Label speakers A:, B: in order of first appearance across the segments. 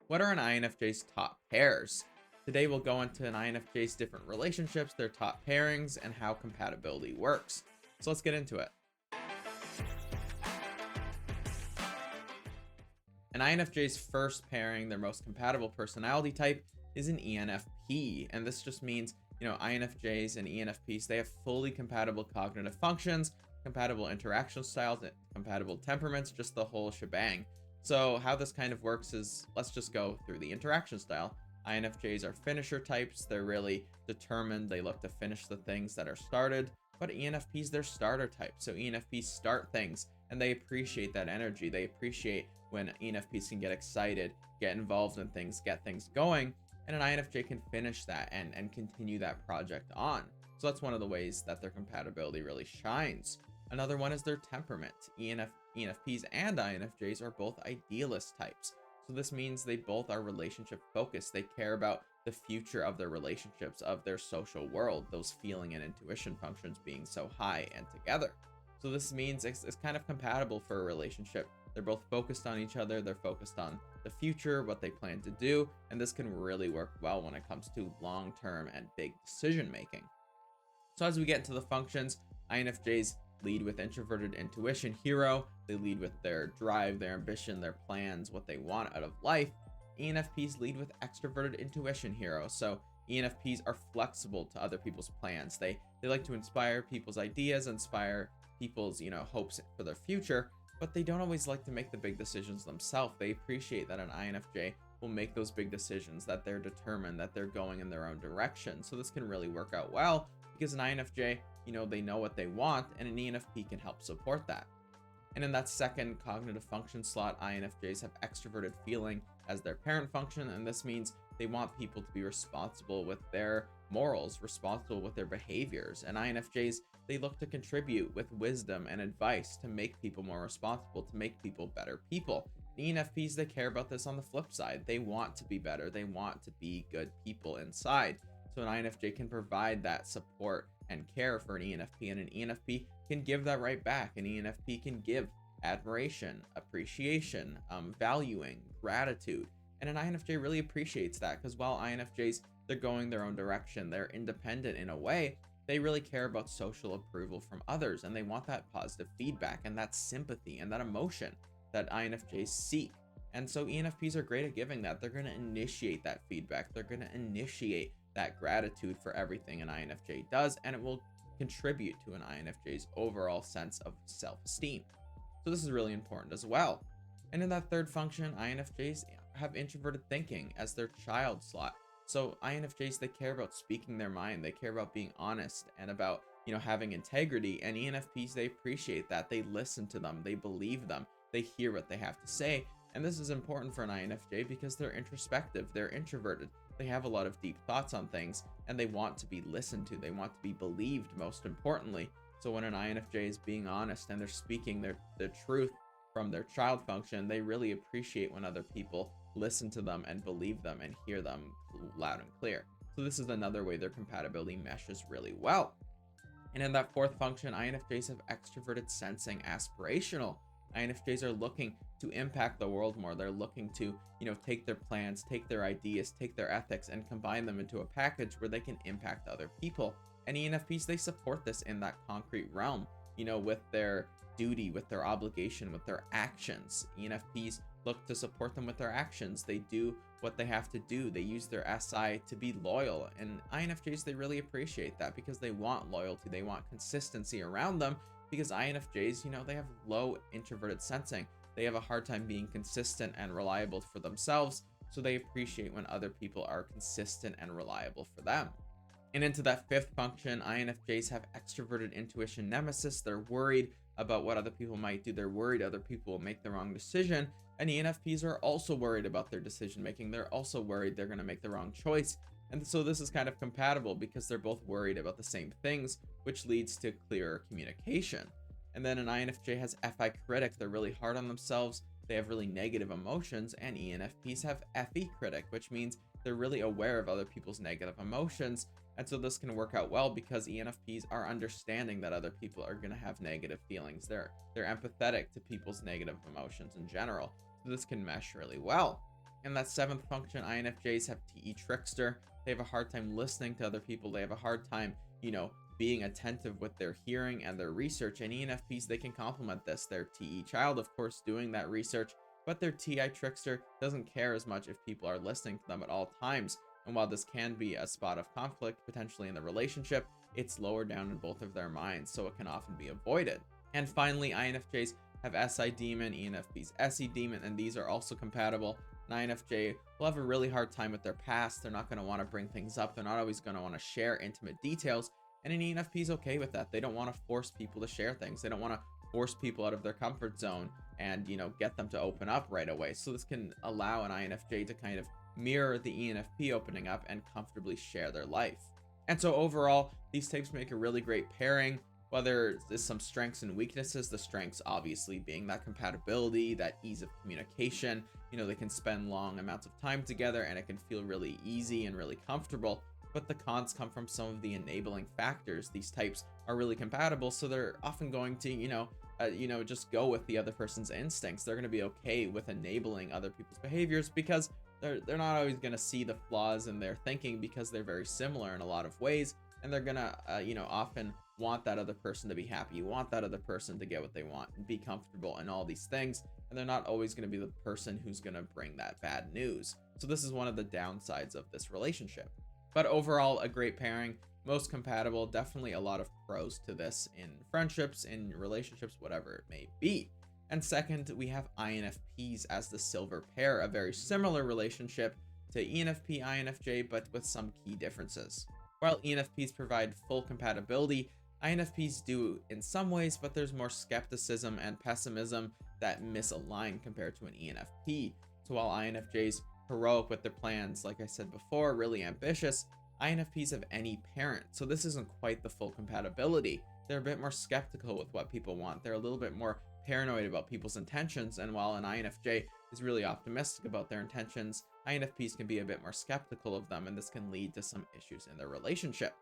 A: What are an INFJ's top pairs? Today we'll go into an INFJ's different relationships, their top pairings, and how compatibility works. So let's get into it. An INFJ's first pairing, their most compatible personality type, is an ENFP. And this just means, INFJs and ENFPs, they have fully compatible cognitive functions, compatible interaction styles, and compatible temperaments, just the whole shebang. So how this kind of works is, let's just go through the interaction style. INFJs are finisher types. They're really determined. They look to finish the things that are started. But ENFPs, they're starter types. So ENFPs start things and they appreciate that energy. They appreciate when ENFPs can get excited, get involved in things, get things going. And an INFJ can finish that and continue that project on. So that's one of the ways that their compatibility really shines. Another one is their temperament. ENFPs and INFJs are both idealist types. So this means they both are relationship focused. They care about the future of their relationships, of their social world, those feeling and intuition functions being so high and together. So this means it's kind of compatible for a relationship. They're both focused on each other. They're focused on the future, what they plan to do. And this can really work well when it comes to long-term and big decision making. So as we get into the functions, INFJs lead with introverted intuition hero. They lead with their drive, their ambition, their plans, what they want out of life. ENFPs lead with extroverted intuition hero. So ENFPs are flexible to other people's plans. They like to inspire people's ideas, inspire people's, hopes for their future, but they don't always like to make the big decisions themselves. They appreciate that an INFJ will make those big decisions, that they're determined, that they're going in their own direction. So this can really work out well because an INFJ, they know what they want, and an ENFP can help support that. And in that second cognitive function slot, INFJs have extroverted feeling as their parent function, and this means they want people to be responsible with their morals, responsible with their behaviors. And INFJs, they look to contribute with wisdom and advice to make people more responsible, to make people better people. The ENFPs, they care about this on the flip side. They want to be better. They want to be good people inside. So an INFJ can provide that support and care for an ENFP, and an ENFP can give that right back. An ENFP can give admiration, appreciation, valuing, gratitude. And an INFJ really appreciates that because while INFJs, they're going their own direction, they're independent in a way, they really care about social approval from others, and they want that positive feedback and that sympathy and that emotion that INFJs seek. And so ENFPs are great at giving that. They're going to initiate that feedback. They're going to initiate that gratitude for everything an INFJ does, and it will contribute to an INFJ's overall sense of self-esteem. So this is really important as well. And in that third function, INFJs have introverted thinking as their child slot. So INFJs, they care about speaking their mind. They care about being honest and about, having integrity. And ENFPs, they appreciate that. They listen to them. They believe them. They hear what they have to say. And this is important for an INFJ because they're introspective. They're introverted. They have a lot of deep thoughts on things, and they want to be listened to. They want to be believed, most importantly. So when an INFJ is being honest and they're speaking their truth from their child function, they really appreciate when other people listen to them and believe them and hear them loud and clear. So this is another way their compatibility meshes really well. And in that fourth function, INFJs have extroverted sensing aspirational. INFJs are looking to impact the world more. They're looking to, take their plans, take their ideas, take their ethics, and combine them into a package where they can impact other people. And ENFPs, they support this in that concrete realm, with their duty, with their obligation, with their actions. ENFPs look to support them with their actions. They do what they have to do. They use their SI to be loyal. And INFJs, they really appreciate that because they want loyalty. They want consistency around them because INFJs, they have low introverted sensing. They have a hard time being consistent and reliable for themselves. So they appreciate when other people are consistent and reliable for them. And into that fifth function, INFJs have extroverted intuition nemesis. They're worried about what other people might do. They're worried other people will make the wrong decision. And ENFPs are also worried about their decision making. They're also worried they're going to make the wrong choice. And so this is kind of compatible because they're both worried about the same things, which leads to clearer communication. And then an INFJ has FI critic. They're really hard on themselves. They have really negative emotions. And ENFPs have FE critic, which means they're really aware of other people's negative emotions. And so this can work out well because ENFPs are understanding that other people are going to have negative feelings. They're empathetic to people's negative emotions in general. So this can mesh really well. In that seventh function, INFJs have TE trickster. They have a hard time listening to other people. They have a hard time, being attentive with their hearing and their research. And ENFPs, they can complement this. Their TE child, of course, doing that research, but their TI trickster doesn't care as much if people are listening to them at all times. And while this can be a spot of conflict potentially in the relationship, it's lower down in both of their minds, so it can often be avoided. And finally, INFJs have SI demon, ENFPs SE demon, and these are also compatible. An INFJ will have a really hard time with their past. They're not going to want to bring things up. They're not always going to want to share intimate details. And an ENFP is okay with that. They don't want to force people to share things. They don't want to force people out of their comfort zone and, get them to open up right away. So this can allow an INFJ to kind of mirror the ENFP opening up and comfortably share their life. And so overall, these types make a really great pairing. Whether there's some strengths and weaknesses, the strengths obviously being that compatibility, that ease of communication. They can spend long amounts of time together and it can feel really easy and really comfortable. But the cons come from some of the enabling factors. These types are really compatible, so they're often going to, just go with the other person's instincts. They're going to be okay with enabling other people's behaviors because they're not always going to see the flaws in their thinking because they're very similar in a lot of ways. And they're gonna, often want that other person to be happy, want that other person to get what they want and be comfortable and all these things. And they're not always going to be the person who's going to bring that bad news. So this is one of the downsides of this relationship. But overall, a great pairing, most compatible, definitely a lot of pros to this in friendships, in relationships, whatever it may be. And second, we have INFPs as the silver pair, a very similar relationship to ENFP, INFJ, but with some key differences. While ENFPs provide full compatibility, INFPs do in some ways, but there's more skepticism and pessimism that misalign compared to an ENFP. So while INFJs heroic with their plans, like I said before, really ambitious, INFPs have any parent. So this isn't quite the full compatibility. They're a bit more skeptical with what people want. They're a little bit more paranoid about people's intentions. And while an INFJ is really optimistic about their intentions, INFPs can be a bit more skeptical of them, and this can lead to some issues in their relationship.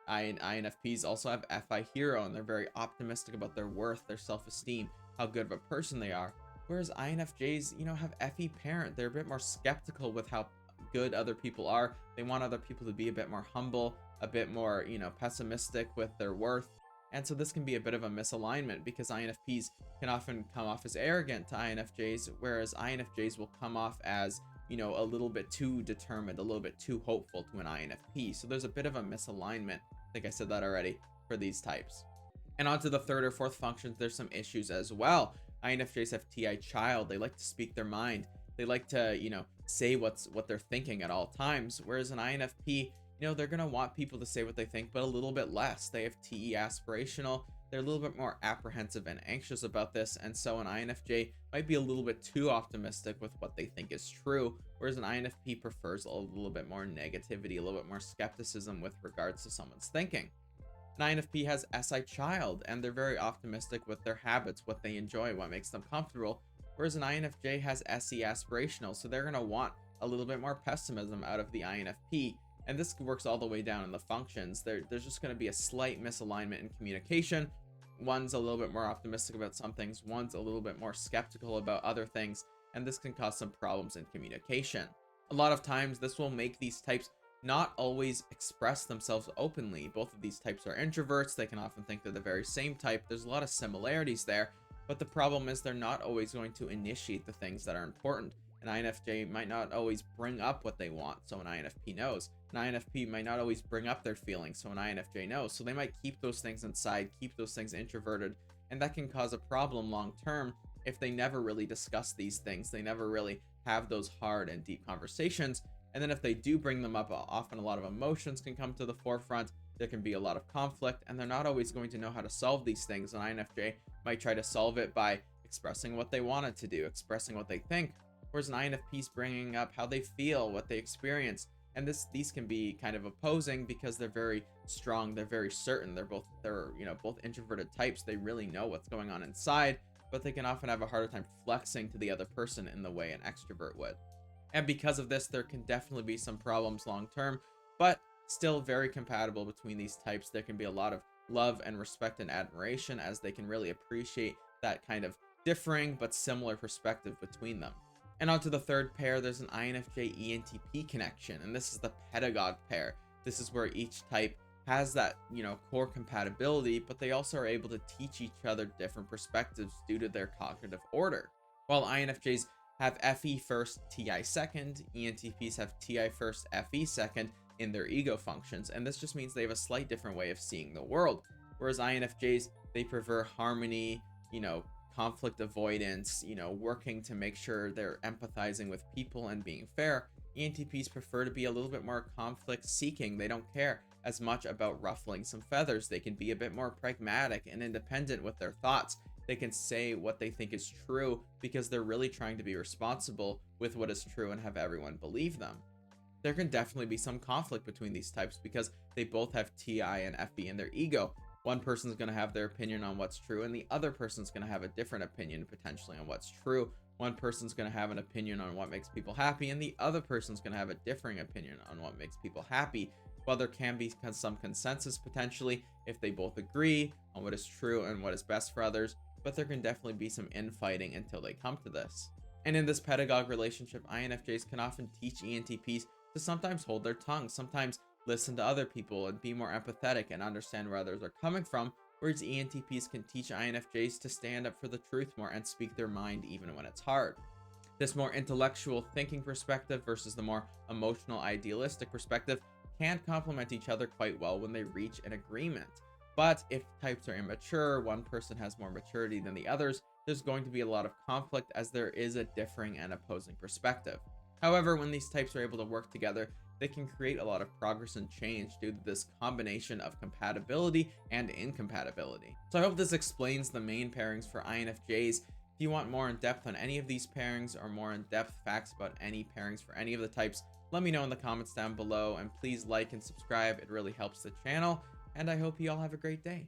A: INFPs also have FI hero, and they're very optimistic about their worth, their self-esteem, how good of a person they are. Whereas INFJs, have FE parent. They're a bit more skeptical with how good other people are. They want other people to be a bit more humble, a bit more, pessimistic with their worth. And so this can be a bit of a misalignment because INFPs can often come off as arrogant to INFJs, whereas INFJs will come off as, a little bit too determined, a little bit too hopeful to an INFP. So there's a bit of a misalignment. I think I said that already for these types. And onto the third or fourth functions, there's some issues as well. INFJs have TI child. They like to speak their mind. They like to, say what they're thinking at all times. Whereas an INFP, they're going to want people to say what they think, but a little bit less. They have TE aspirational. They're a little bit more apprehensive and anxious about this. And so an INFJ might be a little bit too optimistic with what they think is true. Whereas an INFP prefers a little bit more negativity, a little bit more skepticism with regards to someone's thinking. An INFP has SI child, and they're very optimistic with their habits, what they enjoy, what makes them comfortable. Whereas an INFJ has SE aspirational, so they're going to want a little bit more pessimism out of the INFP. And this works all the way down in the functions. There's just going to be a slight misalignment in communication. One's a little bit more optimistic about some things, one's a little bit more skeptical about other things, and this can cause some problems in communication. A lot of times, this will make these types not always express themselves openly. Both of these types are introverts. They can often think they're the very same type. There's a lot of similarities there, but the problem is they're not always going to initiate the things that are important. An INFJ might not always bring up what they want, so an INFP knows. An INFP might not always bring up their feelings, so an INFJ knows. So they might keep those things inside, keep those things introverted, and that can cause a problem long term if they never really discuss these things. They never really have those hard and deep conversations. And then if they do bring them up, often a lot of emotions can come to the forefront. There can be a lot of conflict, and they're not always going to know how to solve these things. An INFJ might try to solve it by expressing what they wanted to do, expressing what they think, whereas an INFP is bringing up how they feel, what they experience. And these can be kind of opposing because they're very strong, they're very certain, they're both introverted types. They really know what's going on inside, but they can often have a harder time flexing to the other person in the way an extrovert would. And because of this, there can definitely be some problems long term, but still very compatible between these types. There can be a lot of love and respect and admiration as they can really appreciate that kind of differing but similar perspective between them. And onto the third pair, there's an INFJ ENTP connection, and this is the Pedagogue pair. This is where each type has that, core compatibility, but they also are able to teach each other different perspectives due to their cognitive order. While INFJs have FE first, TI second, ENTPs have TI first, FE second in their ego functions, and this just means they have a slight different way of seeing the world. Whereas INFJs, they prefer harmony, conflict avoidance, working to make sure they're empathizing with people and being fair. ENTPs prefer to be a little bit more conflict seeking. They don't care as much about ruffling some feathers. They can be a bit more pragmatic and independent with their thoughts. They can say what they think is true because they're really trying to be responsible with what is true and have everyone believe them. There can definitely be some conflict between these types because they both have TI and FE in their ego. One person's going to have their opinion on what's true, and the other person's going to have a different opinion potentially on what's true. One person's going to have an opinion on what makes people happy, and the other person's going to have a differing opinion on what makes people happy. While there can be some consensus potentially if they both agree on what is true and what is best for others, but there can definitely be some infighting until they come to this. And in this pedagogue relationship, INFJs can often teach ENTPs to sometimes hold their tongue, sometimes listen to other people and be more empathetic and understand where others are coming from, whereas ENTPs can teach INFJs to stand up for the truth more and speak their mind even when it's hard. This more intellectual thinking perspective versus the more emotional idealistic perspective can complement each other quite well when they reach an agreement. But if types are immature, one person has more maturity than the others, there's going to be a lot of conflict as there is a differing and opposing perspective. However, when these types are able to work together, they can create a lot of progress and change due to this combination of compatibility and incompatibility. So I hope this explains the main pairings for INFJs. If you want more in depth on any of these pairings or more in depth facts about any pairings for any of the types, let me know in the comments down below, and please like and subscribe. It really helps the channel, and I hope you all have a great day.